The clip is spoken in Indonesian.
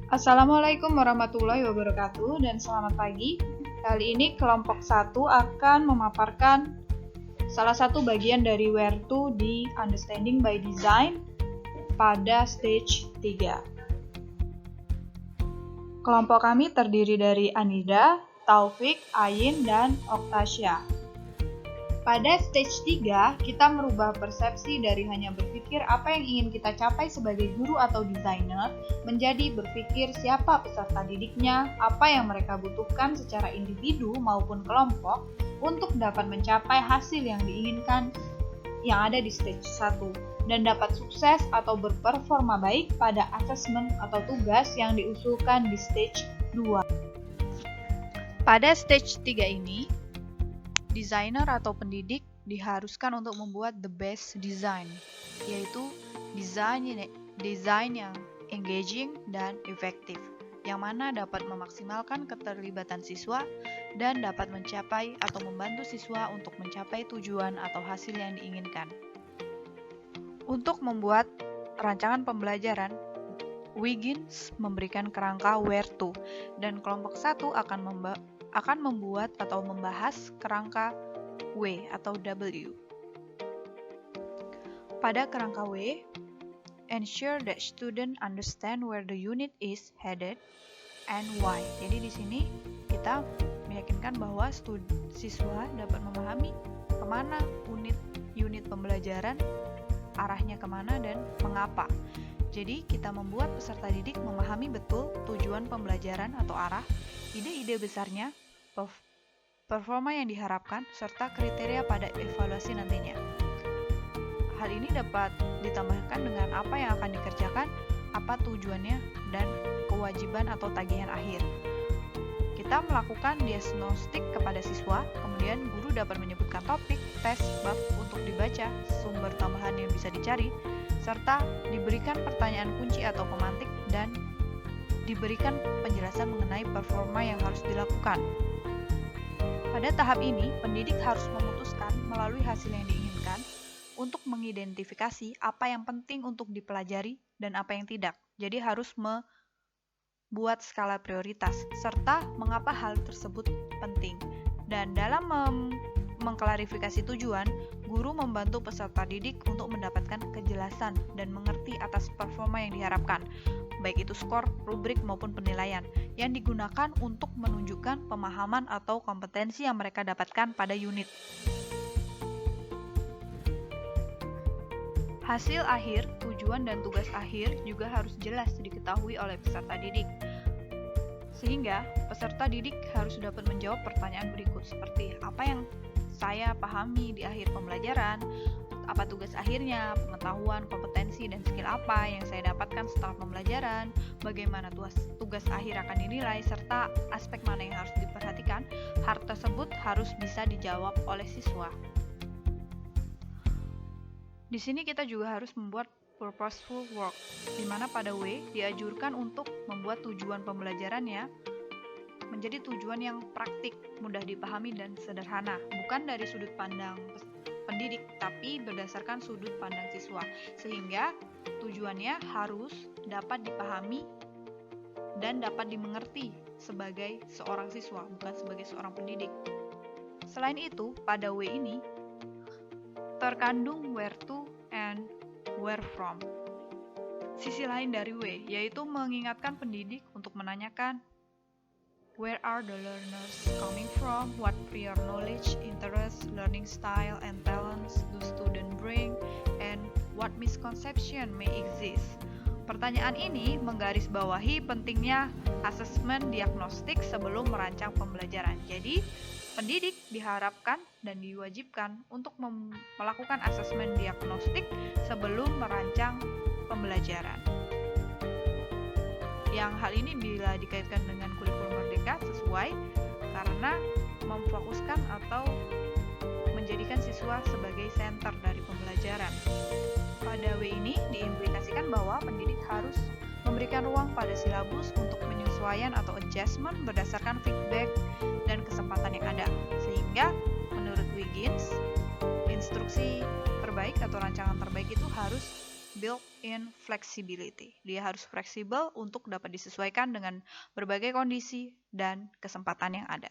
Assalamualaikum warahmatullahi wabarakatuh dan selamat pagi. Kali ini kelompok 1 akan memaparkan salah satu bagian dari Where to di Understanding by Design pada stage 3. Kelompok kami terdiri dari Anida, Taufik, Ain, dan Oktasya. Pada stage 3, kita merubah persepsi dari hanya berpikir apa yang ingin kita capai sebagai guru atau desainer, menjadi berpikir siapa peserta didiknya, apa yang mereka butuhkan secara individu maupun kelompok untuk dapat mencapai hasil yang diinginkan yang ada di stage 1, dan dapat sukses atau berperforma baik pada asesmen atau tugas yang diusulkan di stage 2. Pada stage 3 ini, desainer atau pendidik diharuskan untuk membuat the best design, yaitu desain yang engaging dan efektif, yang mana dapat memaksimalkan keterlibatan siswa dan dapat mencapai atau membantu siswa untuk mencapai tujuan atau hasil yang diinginkan. Untuk membuat rancangan pembelajaran, Wiggins memberikan kerangka where to, dan kelompok 1 akan membuat atau membahas kerangka W atau W. Pada kerangka W, ensure that student understand where the unit is headed and why. Jadi di sini kita meyakinkan bahwa siswa dapat memahami kemana unit pembelajaran, arahnya kemana dan mengapa. Jadi kita membuat peserta didik memahami betul tujuan pembelajaran atau arah, ide-ide besarnya, performa yang diharapkan, serta kriteria pada evaluasi nantinya. Hal ini dapat ditambahkan dengan apa yang akan dikerjakan, apa tujuannya, dan kewajiban atau tagihan akhir. Kita melakukan diagnostik kepada siswa, kemudian guru dapat menyebutkan topik, tes, bab untuk dibaca, sumber tambahan yang bisa dicari, serta diberikan pertanyaan kunci atau pemantik dan diberikan penjelasan mengenai performa yang harus dilakukan. Pada tahap ini, pendidik harus memutuskan melalui hasil yang diinginkan untuk mengidentifikasi apa yang penting untuk dipelajari dan apa yang tidak. Jadi harus membuat skala prioritas serta mengapa hal tersebut penting. Dan dalam mengklarifikasi tujuan, guru membantu peserta didik untuk mendapatkan kejelasan dan mengerti atas performa yang diharapkan, baik itu skor, rubrik maupun penilaian, yang digunakan untuk menunjukkan pemahaman atau kompetensi yang mereka dapatkan pada unit. Hasil akhir, tujuan dan tugas akhir juga harus jelas diketahui oleh peserta didik. Sehingga peserta didik harus dapat menjawab pertanyaan berikut seperti apa yang saya pahami di akhir pembelajaran, apa tugas akhirnya, pengetahuan, kompetensi, dan skill apa yang saya dapatkan setelah pembelajaran, bagaimana tugas akhir akan dinilai, serta aspek mana yang harus diperhatikan. Hal tersebut harus bisa dijawab oleh siswa. Di sini kita juga harus membuat purposeful work, di mana pada W dianjurkan untuk membuat tujuan pembelajarannya menjadi tujuan yang praktik, mudah dipahami dan sederhana, bukan dari sudut pandang pendidik, tapi berdasarkan sudut pandang siswa, sehingga tujuannya harus dapat dipahami dan dapat dimengerti sebagai seorang siswa, bukan sebagai seorang pendidik. Selain itu, pada W ini terkandung where to and where from. Sisi lain dari W, yaitu mengingatkan pendidik untuk menanyakan where are the learners coming from, what prior knowledge, interests, learning style, and talents do students bring, and what misconception may exist. Pertanyaan ini menggarisbawahi pentingnya asesmen diagnostik sebelum merancang pembelajaran. Jadi, pendidik diharapkan dan diwajibkan untuk melakukan asesmen diagnostik sebelum merancang pembelajaran. Yang hal ini bila dikaitkan dengan kurikulum merdeka sesuai karena memfokuskan atau menjadikan siswa sebagai center dari pembelajaran. Pada W ini diimplikasikan bahwa pendidik harus memberikan ruang pada silabus untuk penyesuaian atau adjustment berdasarkan feedback dan kesempatan yang ada. Sehingga menurut Wiggins, instruksi terbaik atau rancangan terbaik itu harus built in in flexibility. Dia harus fleksibel untuk dapat disesuaikan dengan berbagai kondisi dan kesempatan yang ada.